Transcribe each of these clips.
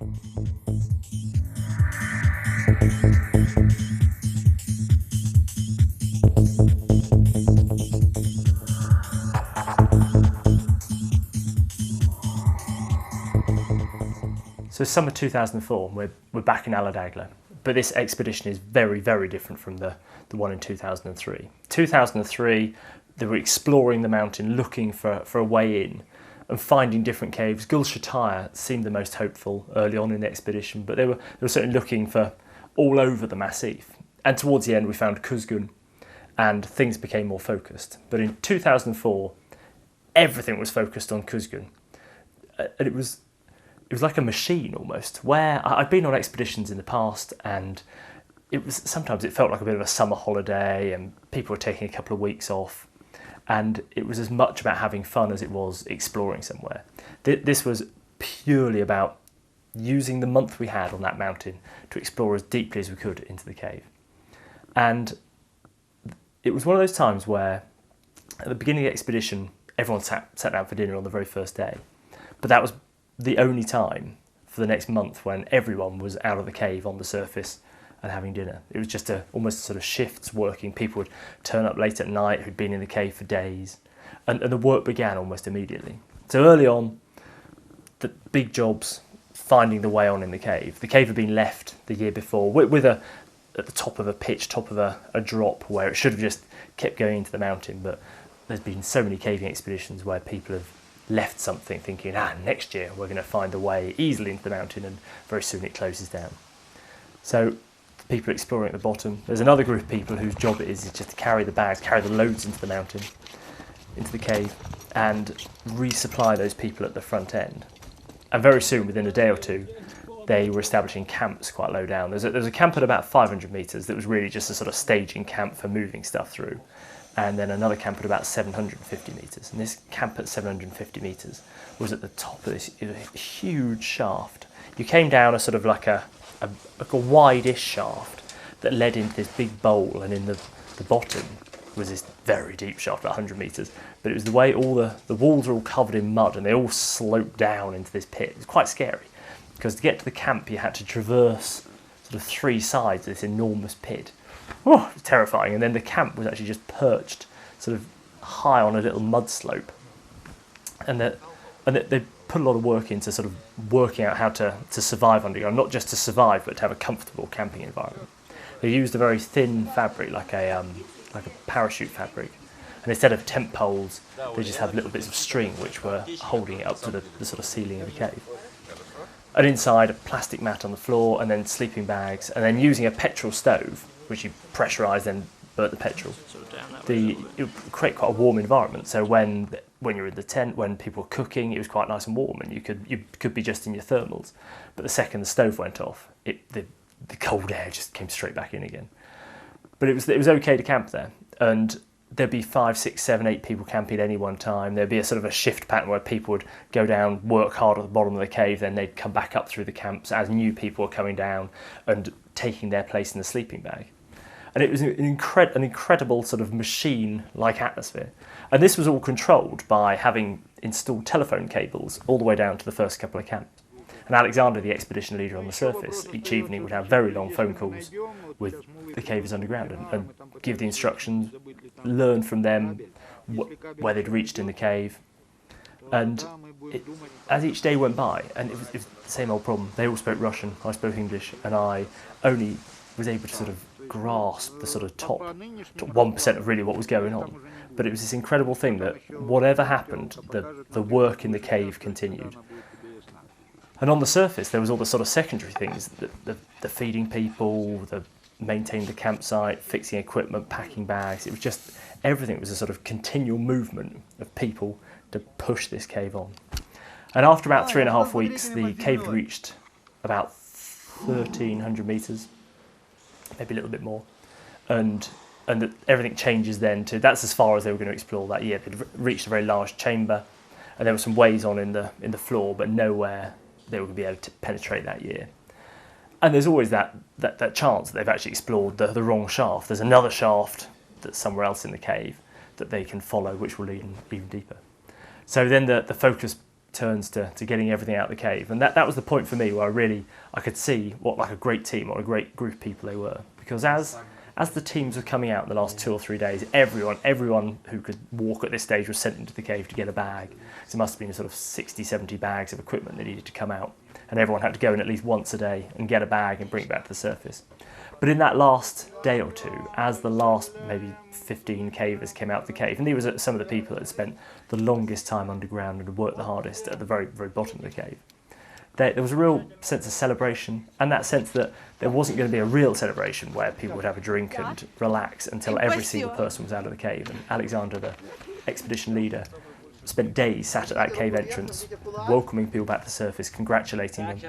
So summer 2004, we're back in Aladaglar, but this expedition is very, very different from the one in 2003. 2003, they were exploring the mountain, looking for a way in and finding different caves. Gulshataya seemed the most hopeful early on in the expedition, but they were certainly looking for all over the massif. And towards the end, we found Kuzgun, and things became more focused. But in 2004, everything was focused on Kuzgun, and it was like a machine almost, where I'd been on expeditions in the past, and sometimes it felt like a bit of a summer holiday and people were taking a couple of weeks off, and it was as much about having fun as it was exploring somewhere. This was purely about using the month we had on that mountain to explore as deeply as we could into the cave. And it was one of those times where at the beginning of the expedition everyone sat down for dinner on the very first day, but that was the only time for the next month when everyone was out of the cave on the surface and having dinner. It was just almost sort of shifts working. People would turn up late at night who'd been in the cave for days, and the work began almost immediately. So early on, the big jobs, finding the way on in the cave. The cave had been left the year before with at the top of a pitch, top of a drop where it should have just kept going into the mountain, but there's been so many caving expeditions where people have left something thinking, next year we're going to find a way easily into the mountain, and very soon it closes down. So people exploring at the bottom. There's another group of people whose job it is just to carry the bags, carry the loads into the mountain, into the cave, and resupply those people at the front end. And very soon, within a day or two, they were establishing camps quite low down. There's a camp at about 500 metres that was really just a sort of staging camp for moving stuff through. And then another camp at about 750 metres. And this camp at 750 metres was at the top of this huge shaft. You came down a sort of like a wide-ish shaft that led into this big bowl, and in the bottom was this very deep shaft, about 100 metres. But it was the way all the walls are all covered in mud, and they all sloped down into this pit. It was quite scary, because to get to the camp you had to traverse sort of three sides of this enormous pit. Oh, it was terrifying. And then the camp was actually just perched sort of high on a little mud slope. And they put a lot of work into sort of working out how to survive underground, not just to survive, but to have a comfortable camping environment. They used a very thin fabric, like a parachute fabric. And instead of tent poles, they just had little bits of string which were holding it up to the sort of ceiling of the cave. And inside, a plastic mat on the floor, and then sleeping bags, and then using a petrol stove, which you pressurise and burnt the petrol. It would create quite a warm environment. So when you're in the tent, when people were cooking, it was quite nice and warm, and you could be just in your thermals. But the second the stove went off, the cold air just came straight back in again. But it was okay to camp there, and there'd be 5, 6, 7, 8 people camping at any one time. There'd be a sort of a shift pattern where people would go down, work hard at the bottom of the cave, then they'd come back up through the camps as new people were coming down and taking their place in the sleeping bag. And it was an incredible sort of machine-like atmosphere. And this was all controlled by having installed telephone cables all the way down to the first couple of camps. And Alexander, the expedition leader on the surface, each evening would have very long phone calls with the cavers underground and give the instructions, learn from them where they'd reached in the cave. And as each day went by, and it was the same old problem, they all spoke Russian, I spoke English, and I only was able to sort of grasp the sort of top 1% of really what was going on. But it was this incredible thing that whatever happened, the work in the cave continued. And on the surface, there was all the sort of secondary things, the feeding people, the maintaining the campsite, fixing equipment, packing bags. It was just, everything was a sort of continual movement of people to push this cave on. And after about 3.5 weeks, the cave had reached about 1,300 metres, maybe a little bit more. And everything changes then to, that's as far as they were going to explore that year. They'd reached a very large chamber, and there were some ways on in the floor, but nowhere they were going to be able to penetrate that year. And there's always that chance that they've actually explored the wrong shaft. There's another shaft that's somewhere else in the cave that they can follow, which will lead them even deeper. So then the focus turns to getting everything out of the cave. And that was the point for me where I could see what like a great team, what a great group of people they were. Because as the teams were coming out in the last 2 or 3 days, everyone who could walk at this stage was sent into the cave to get a bag. So it must have been sort of 60, 70 bags of equipment that needed to come out. And everyone had to go in at least once a day and get a bag and bring it back to the surface. But in that last day or two, as the last maybe 15 cavers came out of the cave, and these were some of the people that had spent the longest time underground and had worked the hardest at the very, very bottom of the cave, there was a real sense of celebration, and that sense that there wasn't going to be a real celebration where people would have a drink and relax until every single person was out of the cave. And Alexander, the expedition leader, spent days sat at that cave entrance, welcoming people back to the surface, congratulating them,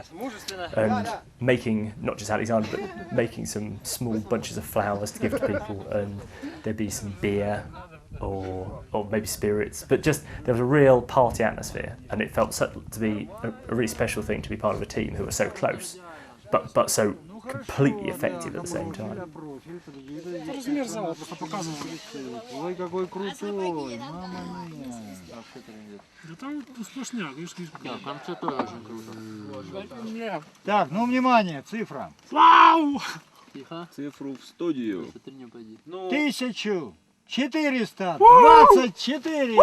and making, not just Alexander, but making some small bunches of flowers to give to people, and there'd be some beer or maybe spirits, but just there was a real party atmosphere, and it felt to be a really special thing to be part of a team who were so close, but so completely effective at the same time. Размер зала просто показывал. Ой, какой крутой, мама мия. Да там сплошняк, видишь, да, в конце тоже очень круто. Так, ну внимание, цифра. Вау! Тихо. Цифру в студию. 1424.